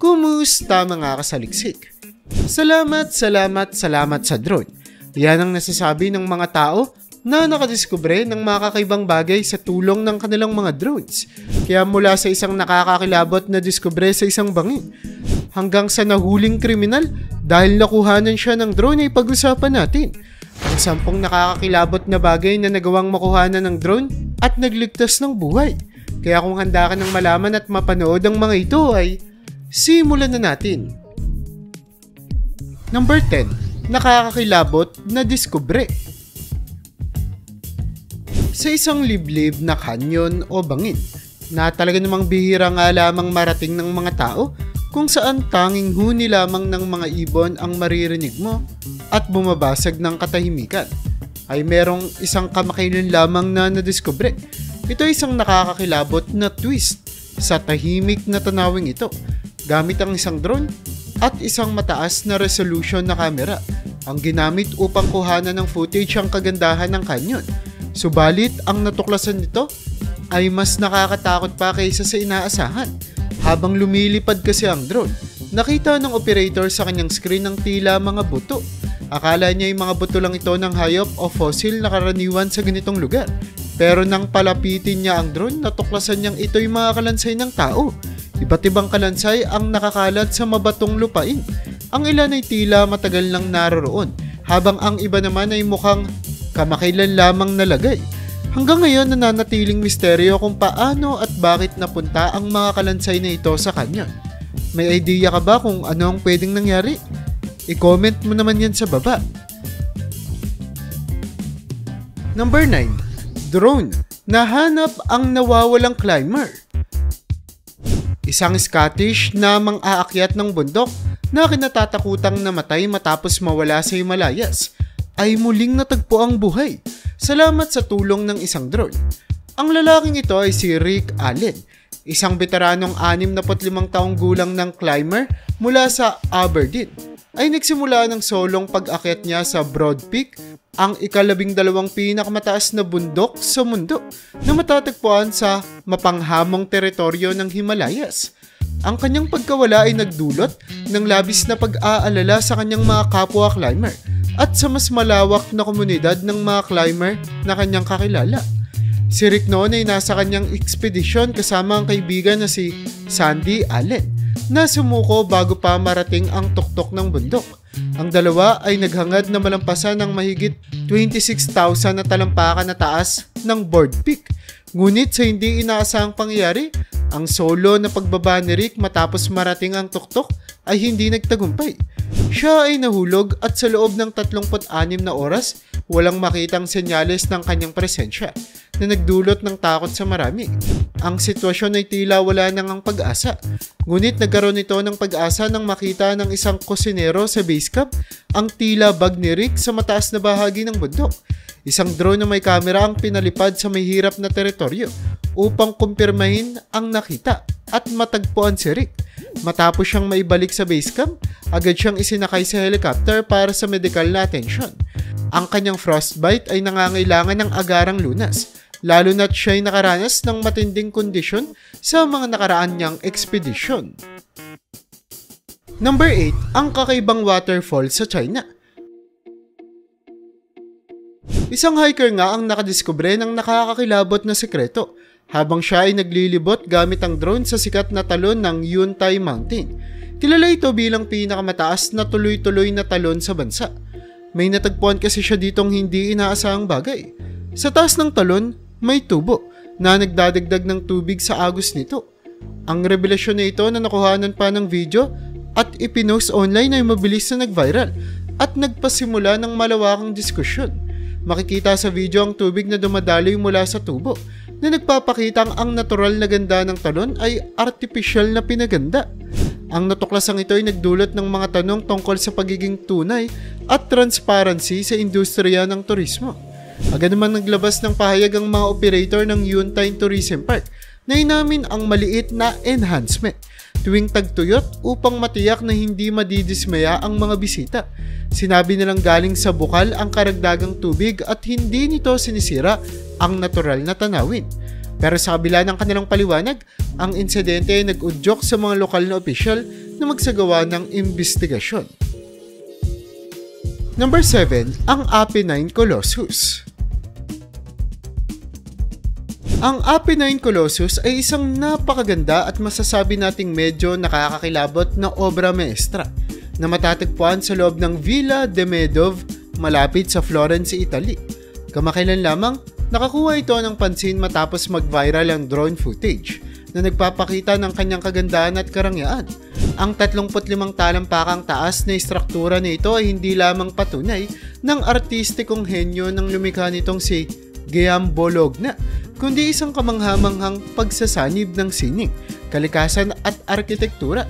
Kumusta mga kasaliksik? Salamat sa drone. Yan ang nasasabi ng mga tao na nakadiskubre ng mga kakaibang bagay sa tulong ng kanilang mga drones. Kaya mula sa isang nakakakilabot na diskubre sa isang bangin, hanggang sa nahuling kriminal dahil nakuhanan siya ng drone ay pag-usapan natin. Ang 10 nakakakilabot na bagay na nagawang makuhanan ng drone at nagligtas ng buhay. Kaya kung handa ka ng malaman at mapanood ang mga ito ay simulan na natin. Number 10. Nakakakilabot na diskubre. Sa isang liblib na kanyon o bangin na talaga namang bihira nga lamang marating ng mga tao, kung saan tanging huni lamang ng mga ibon ang maririnig mo at bumabasag ng katahimikan, ay merong isang kamakailan lamang na nadiskubre. Ito ay isang nakakakilabot na twist sa tahimik na tanawing ito, gamit ang isang drone at isang mataas na resolution na camera ang ginamit upang kuhanan ng footage ang kagandahan ng kanyon. Subalit ang natuklasan nito ay mas nakakatakot pa kaysa sa inaasahan. Habang lumilipad kasi ang drone, nakita ng operator sa kanyang screen ng tila mga buto. Akala niya ay mga buto lang ito ng hayop o fossil na karaniwan sa ganitong lugar. Pero nang palapitin niya ang drone, natuklasan niyang ito'y mga kalansay ng tao. Iba't ibang kalansay ang nakakalat sa mabatong lupain. Ang ilan ay tila matagal nang naroroon, habang ang iba naman ay mukhang kamakailan lamang nalagay. Hanggang ngayon nananatiling misteryo kung paano at bakit napunta ang mga kalansay na ito sa kanyon. May idea ka ba kung ano ang pwedeng nangyari? I-comment mo naman yan sa baba. Number 9. Drone. Nahanap ang nawawalang climber. Isang Scottish na mang-aakyat ng bundok na kinatatakutang namatay matapos mawala sa Himalayas ay muling natagpo ang buhay salamat sa tulong ng isang drone. Ang lalaking ito ay si Rick Allen, isang veteranong 65 taong gulang ng climber mula sa Aberdeen. Ay nagsimula ng solong pag-akyat niya sa Broad Peak, ang ika-12 pinakamataas na bundok sa mundo na matatagpuan sa mapanghamong teritoryo ng Himalayas. Ang kanyang pagkawala ay nagdulot ng labis na pag-aalala sa kanyang mga kapwa climber at sa mas malawak na komunidad ng mga climber na kanyang kakilala. Si Rick noon ay nasa kanyang ekspedisyon kasama ang kaibigan na si Sandy Allen na sumuko bago pa marating ang tuktok ng bundok. Ang dalawa ay naghangad na malampasan ng mahigit 26,000 na talampakan na taas ng Broad Peak. Ngunit sa hindi inaasahang pangyayari, ang solo na pagbaba ni Rick matapos marating ang tuktok ay hindi nagtagumpay. Siya ay nahulog at sa loob ng 36 na oras, walang makitang senyales ng kanyang presensya na nagdulot ng takot sa marami. Ang sitwasyon ay tila wala nang ang pag-asa. Ngunit nagkaroon ito ng pag-asa nang makita ng isang kusinero sa base camp ang tila bag ni Rick sa mataas na bahagi ng bundok. Isang drone na may kamera ang pinalipad sa may hirap na teritoryo upang kumpirmahin ang nakita at matagpuan si Rick. Matapos siyang maibalik sa base camp, agad siyang isinakay sa helicopter para sa medical na atensyon. Ang kanyang frostbite ay nangangailangan ng agarang lunas, lalo na't siya ay nakaranas ng matinding kondisyon sa mga nakaraan niyang ekspedisyon. Number 8. Ang kakaibang waterfall sa China. Isang hiker nga ang nakadiskubre ng nakakakilabot na sekreto habang siya ay naglilibot gamit ang drone sa sikat na talon ng Yuntai Mountain. Kilala ito bilang pinakamataas na tuloy-tuloy na talon sa bansa. May natagpuan kasi siya ditong hindi inaasahang bagay. Sa taas ng talon, may tubo na nagdadagdag ng tubig sa agos nito. Ang revelasyon na ito na nakuhanan pa ng video at ipinost online ay mabilis na nag-viral at nagpasimula ng malawakang diskusyon. Makikita sa video ang tubig na dumadaloy mula sa tubo na nagpapakitang ang natural na ganda ng talon ay artificial na pinaganda. Ang natuklasang ito ay nagdulot ng mga tanong tungkol sa pagiging tunay at transparency sa industriya ng turismo. Agad naman naglabas ng pahayag ang mga operator ng Yuntai Tourism Park na inamin ang maliit na enhancement tuwing tagtuyot upang matiyak na hindi madidismaya ang mga bisita. Sinabi nilang galing sa bukal ang karagdagang tubig at hindi nito sinisira ang natural na tanawin. Pero sa kabila ng kanilang paliwanag, ang insidente ay nag-udyok sa mga lokal na opisyal na magsagawa ng imbestigasyon. Number 7, ang Apennine Colossus. Ang Apennine Colossus ay isang napakaganda at masasabi nating medyo nakakakilabot na obra maestra na matatagpuan sa loob ng Villa de Medov malapit sa Florence, Italy. Kamakailan lamang, nakakuha ito ng pansin matapos mag-viral ang drone footage na nagpapakita ng kanyang kagandahan at karangyaan. Ang 35 talampakang taas na istruktura nito ay hindi lamang patunay ng artistikong henyo ng lumikha nitong si Guillaume Bologna, kundi isang kamanghamanghang pagsasanib ng sining, kalikasan at arkitektura.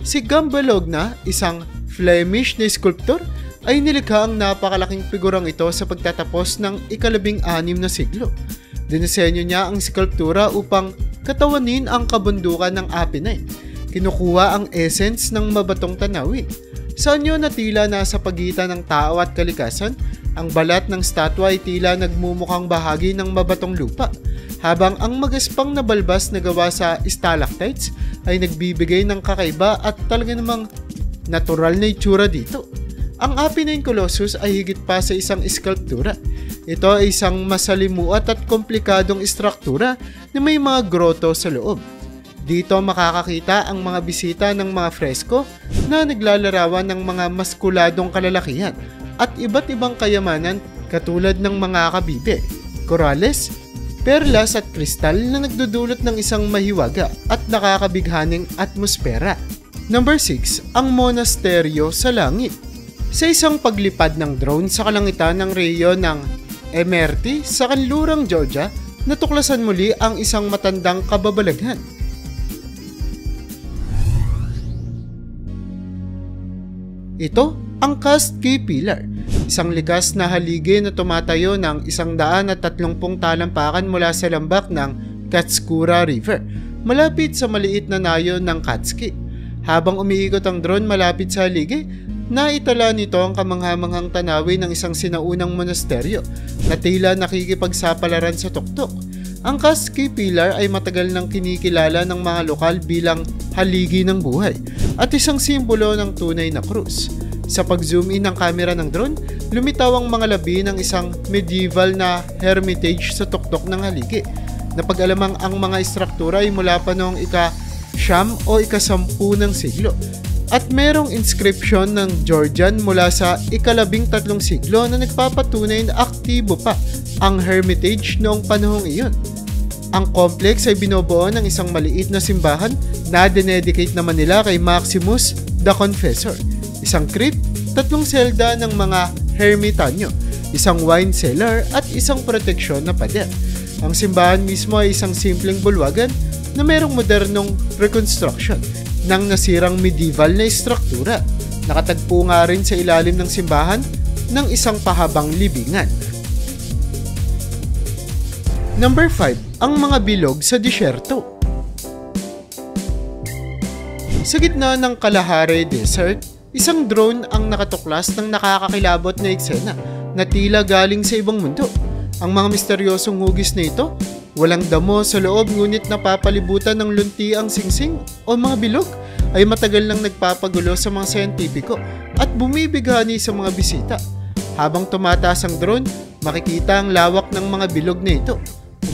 Si Guillaume Bologna, isang Flemish na sculptor, ay nilikha ang napakalaking figurang ito sa pagtatapos ng ika-16 na siglo. Dinisenyo niya ang skulptura upang katawanin ang kabundukan ng Apennine. Kinukuha ang essence ng mabatong tanawin. Sa anyo na tila nasa pagitan ng tao at kalikasan, ang balat ng statwa ay tila nagmumukhang bahagi ng mabatong lupa, habang ang magaspang na balbas na gawa sa stalactites ay nagbibigay ng kakaiba at talaga namang natural na itsura dito. Ang Apennine Colossus ay higit pa sa isang skulptura. Ito ay isang masalimuot at komplikadong istruktura na may mga groto sa loob. Dito makakakita ang mga bisita ng mga fresko na naglalarawan ng mga maskuladong kalalakihan at iba't ibang kayamanan katulad ng mga kabibe, korales, perlas at kristal na nagdudulot ng isang mahiwaga at nakakabighaning atmosfera. Number 6, ang monasteryo sa langit. Sa isang paglipad ng drone sa kalangitan ng rehiyon ng Emerti sa kanlurang Georgia, natuklasan muli ang isang matandang kababalaghan. Ito ang Cast Key Pillar, isang likas na haligi na tumatayo ng 130 talampakan mula sa lambak ng Katskura River, malapit sa maliit na nayon ng Katski. Habang umiikot ang drone malapit sa haligi, naitala nito ang kamanghamanghang tanawin ng isang sinaunang monasteryo na tila nakikipagsapalaran sa tuktok. Ang Cast Key Pillar ay matagal nang kinikilala ng mga lokal bilang haligi ng buhay at isang simbolo ng tunay na krus. Sa pag-zoom in ng kamera ng drone, lumitaw ang mga labi ng isang medieval na hermitage sa tuktok ng haligi. Napag-alamang ang mga istruktura ay mula pa noong ika-9 o ika-10 ng siglo at merong inscription ng Georgian mula sa ika-13 siglo na nagpapatunay na aktibo pa ang hermitage noong panahong iyon. Ang complex ay binubuo ng isang maliit na simbahan na dinedicate naman nila kay Maximus the Confessor, isang crypt, 3 selda ng mga hermitanyo, isang wine cellar at isang proteksyon na pader. Ang simbahan mismo ay isang simpleng bulwagan na merong modernong reconstruction ng nasirang medieval na istruktura. Nakatagpo nga rin sa ilalim ng simbahan ng isang pahabang libingan. Number 5, ang mga bilog sa disyerto. Sa gitna ng Kalahari Desert, isang drone ang nakatuklas ng nakakakilabot na eksena na tila galing sa ibang mundo. Ang mga misteryosong hugis na ito, walang damo sa loob ngunit napapalibutan ng lunti ang singsing o mga bilog, ay matagal nang nagpapagulo sa mga siyentipiko at bumibighani sa mga bisita. Habang tumataas ang drone, makikita ang lawak ng mga bilog na ito.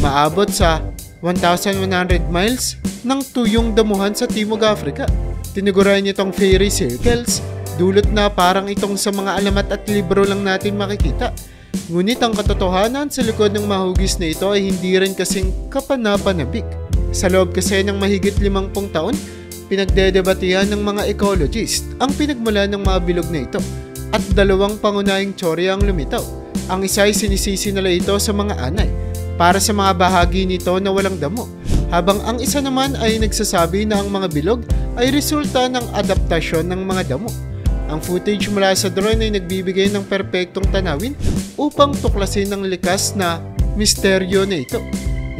Umaabot sa 1,100 miles ng tuyong damuhan sa Timog Africa. Tinuguran itong fairy circles, dulot na parang itong sa mga alamat at libro lang natin makikita. Ngunit ang katotohanan sa likod ng mahugis na ito ay hindi rin kasing kapanapanabik. Sa loob kasi ng mahigit 50 taon, pinagdedebatihan ng mga ecologist ang pinagmula ng mga bilog na ito at 2 pangunahing teorya ang lumitaw. Ang isa ay sinisisi nila ito sa mga anay para sa mga bahagi nito na walang damo, habang ang isa naman ay nagsasabi na ang mga bilog ay resulta ng adaptasyon ng mga damo. Ang footage mula sa drone ay nagbibigay ng perpektong tanawin upang tuklasin ang likas na misteryo na ito.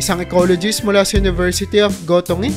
Isang ecologist mula sa University of Göttingen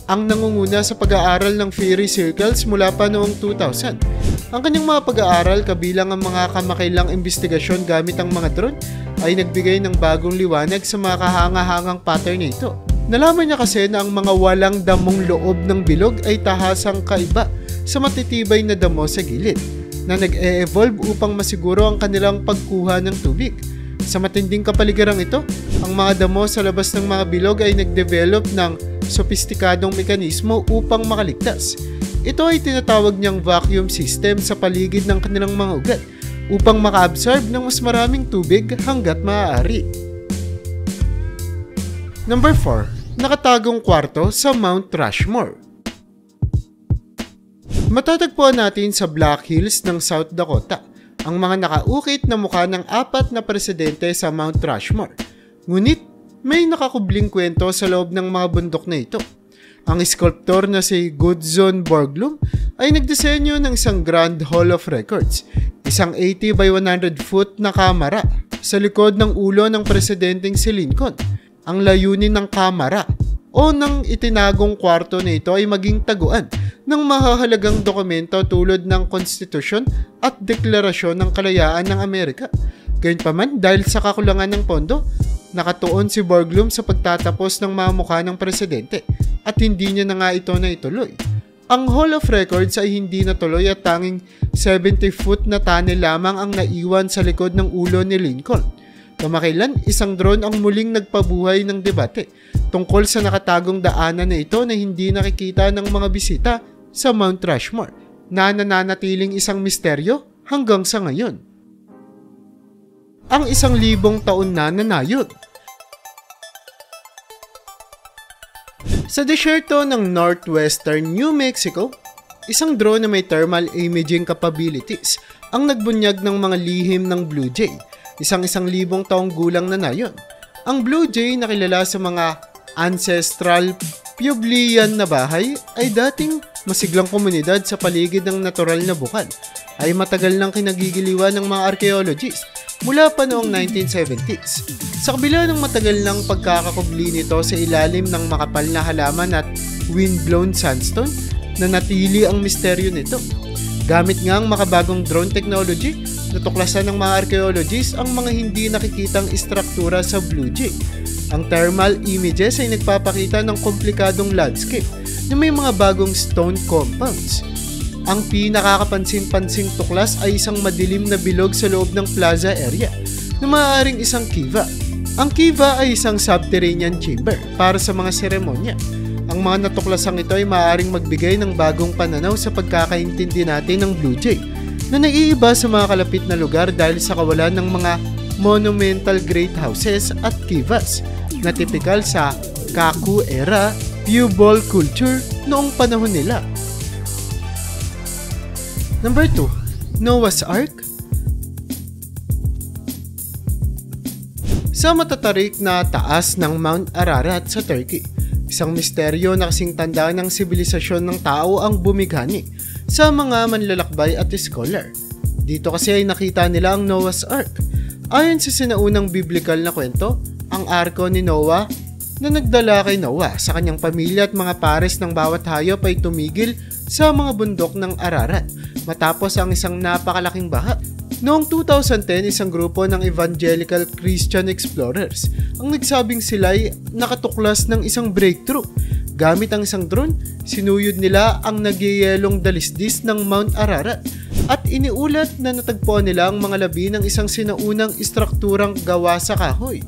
ang nangunguna sa pag-aaral ng fairy circles mula pa noong 2000. Ang kanyang mga pag-aaral kabilang ang mga kamakailang investigasyon gamit ang mga drone ay nagbigay ng bagong liwanag sa mga kahanga-hangang pattern na ito. Nalaman niya kasi na ang mga walang damong loob ng bilog ay tahasang kaiba sa matitibay na damo sa gilid na nag-e-evolve upang masiguro ang kanilang pagkuha ng tubig. Sa matinding kapaligiran ito, ang mga damo sa labas ng mga bilog ay nag-develop ng sopistikadong mekanismo upang makaligtas. Ito ay tinatawag niyang vacuum system sa paligid ng kanilang mga ugat upang maka-absorb ng mas maraming tubig hanggat maaari. Number 4. Nakatagong kwarto sa Mount Rushmore. Matatagpuan natin sa Black Hills ng South Dakota ang mga nakaukit na mukha ng 4 na presidente sa Mount Rushmore. Ngunit may nakakubling kwento sa loob ng mga bundok na ito. Ang sculptor na si Gudjon Borglum ay nagdisenyo ng isang Grand Hall of Records, isang 80 by 100 foot na kamera sa likod ng ulo ng presidenteng si Lincoln. Ang layunin ng kamera o ng itinagong kwarto na ito ay maging taguan ng mahahalagang dokumento tulad ng konstitusyon at deklarasyon ng kalayaan ng Amerika. Gayunpaman, dahil sa kakulangan ng pondo, nakatuon si Borglum sa pagtatapos ng mga mukha ng presidente at hindi niya na nga ito na ituloy. Ang Hall of Records ay hindi natuloy at tanging 70-foot na tunnel lamang ang naiwan sa likod ng ulo ni Lincoln. Kamakailan, isang drone ang muling nagpabuhay ng debate tungkol sa nakatagong daanan na ito na hindi nakikita ng mga bisita sa Mount Rushmore na nananatiling isang misteryo hanggang sa ngayon. Ang 1,000 taon na nanayod. Sa desyerto ng northwestern New Mexico, isang drone na may thermal imaging capabilities ang nagbunyag ng mga lihim ng Blue Jay, isang 1,000 taong gulang na nayon. Ang Blue Jay na kilala sa mga ancestral Puebloan na bahay ay dating masiglang komunidad sa paligid ng natural na bukal, ay matagal nang kinagigiliwan ng mga archaeologists mula pa noong 1970s. Sa kabila ng matagal ng pagkakakubli nito sa ilalim ng makapal na halaman at wind-blown sandstone, nanatili ang misteryo nito. Gamit nga ang makabagong drone technology, natuklasan ng mga archaeologists ang mga hindi nakikitang istruktura sa Blue Jay. Ang thermal images ay nagpapakita ng komplikadong landscape na may mga bagong stone compounds. Ang pinakakapansin-pansing tuklas ay isang madilim na bilog sa loob ng plaza area na maaaring isang kiva. Ang kiva ay isang subterranean chamber para sa mga seremonya. Ang mga natuklasang ito ay maaaring magbigay ng bagong pananaw sa pagkakaintindi natin ng Blue Jay na naiiba sa mga kalapit na lugar dahil sa kawalan ng mga monumental great houses at kivas na tipikal sa Kaku era Pueblo culture noong panahon nila. Number 2. Noah's Ark. Sa matatarik na taas ng Mount Ararat sa Turkey, isang misteryo na kasing tanda ng sibilisasyon ng tao ang bumighani sa mga manlalakbay at scholar. Dito kasi ay nakita nila ang Noah's Ark. Ayon sa sinaunang biblical na kwento, ang arko ni Noah na nagdala kay Noah sa kanyang pamilya at mga pares ng bawat hayop ay tumigil sa mga bundok ng Ararat matapos ang isang napakalaking baha. Noong 2010, isang grupo ng evangelical Christian explorers ang nagsabing sila'y nakatuklas ng isang breakthrough. Gamit ang isang drone, sinuyod nila ang nagyayelong dalisdis ng Mount Ararat at iniulat na natagpuan nila ang mga labi ng isang sinaunang istrukturang gawa sa kahoy.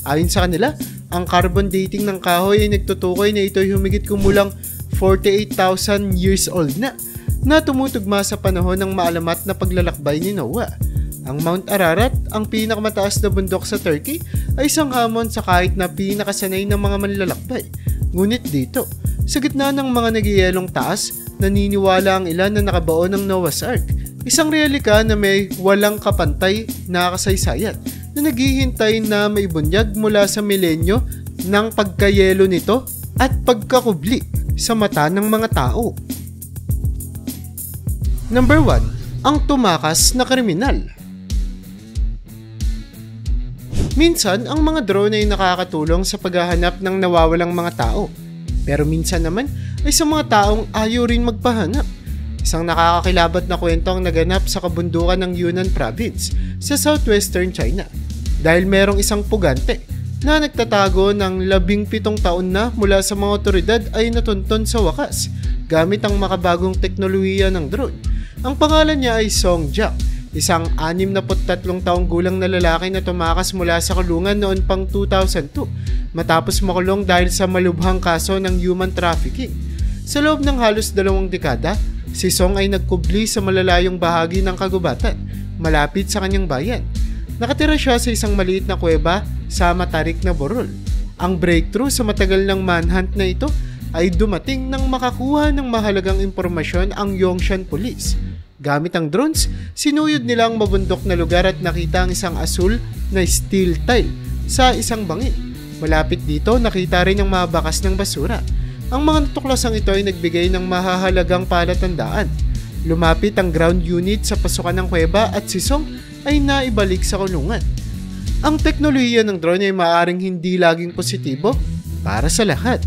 Ayon sa kanila, ang carbon dating ng kahoy ay nagtutukoy na ito'y humigit kumulang 48,000 years old na tumutugma sa panahon ng maalamat na paglalakbay ni Noah. Ang Mount Ararat, ang pinakamataas na bundok sa Turkey, ay isang hamon sa kahit na pinakasanay ng mga manlalakbay. Ngunit dito, sa gitna ng mga nagyayelong taas, naniniwala ang ilan na nakabaon ng Noah's Ark, isang relika na may walang kapantay na kasaysayan na naghihintay na maibunyag mula sa milenyo ng pagkayelo nito at pagkakubli sa mata ng mga tao. Number 1. Ang tumakas na kriminal. Minsan, ang mga drone ay nakakatulong sa paghahanap ng nawawalang mga tao. Pero minsan naman ay sa mga taong ayaw rin magpahanap. Isang nakakakilabat na kwento ang naganap sa kabundukan ng Yunnan Province sa southwestern China. Dahil merong isang pugante na nagtatago ng 17 taon na mula sa mga otoridad ay natunton sa wakas. gamit ang makabagong teknolohiya ng drone. Ang pangalan niya ay Song Jack, isang 63 taong gulang na lalaki na tumakas mula sa kulungan noon pang 2002 matapos makulong dahil sa malubhang kaso ng human trafficking. Sa loob ng halos 2 dekada, si Song ay nagkubli sa malalayong bahagi ng kagubatan, malapit sa kanyang bayan. Nakatira siya sa isang maliit na kuweba sa matarik na burol. Ang breakthrough sa matagal ng manhunt na ito ay dumating nang makakuha ng mahalagang impormasyon ang Yongshan Police. Gamit ang drones, sinuyod nila ang mabundok na lugar at nakita ang isang asul na steel tile sa isang bangin. Malapit dito, nakita rin ang mabakas ng basura. Ang mga natuklasang ito ay nagbigay ng mahahalagang palatandaan. Lumapit ang ground unit sa pasukan ng kuweba at si Song ay naibalik sa kulungan. Ang teknolohiya ng drone ay maaaring hindi laging positibo para sa lahat.